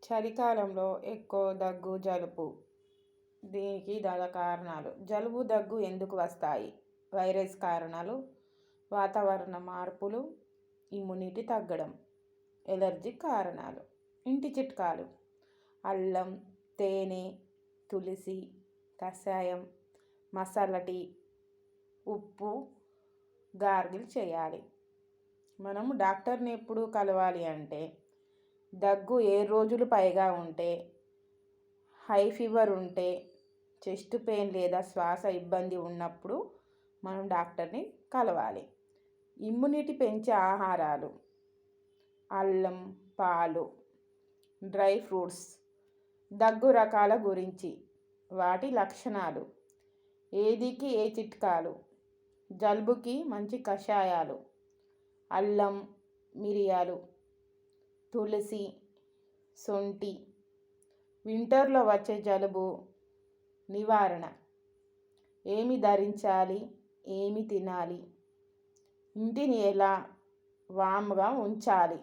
చలికాలంలో ఎక్కువ దగ్గు జలుబు. దీనికి గల కారణాలు: జలుబు దగ్గు ఎందుకు వస్తాయి? వైరస్ కారణాలు, వాతావరణ మార్పులు, ఇమ్యూనిటీ తగ్గడం, ఎలర్జీ కారణాలు. ఇంటి చిట్కాలు: అల్లం, తేనె, తులసి కషాయం, మసాలా టీ, ఉప్పు గార్గిల్ చేయాలి. మనము డాక్టర్ని ఎప్పుడు కలవాలి అంటే దగ్గు 7 రోజులు పైగా ఉంటే, హై ఫీవర్ ఉంటే, చెస్ట్ పెయిన్ లేదా శ్వాస ఇబ్బంది ఉన్నప్పుడు మనం డాక్టర్ని కలవాలి. ఇమ్యూనిటీ పెంచే ఆహారాలు: అల్లం, పాలు, డ్రై ఫ్రూట్స్. దగ్గు రకాల గురించి, వాటి లక్షణాలు, ఏదికి ఏ చిట్కాలు. జలుబుకి మంచి కషాయాలు: అల్లం, మిరియాలు, తులసి, శొంఠి. వింటర్లో వచ్చే జలుబు నివారణ: ఏమి ధరించాలి, ఏమి తినాలి, ఇంటిని ఎలా వామ్గా ఉంచాలి.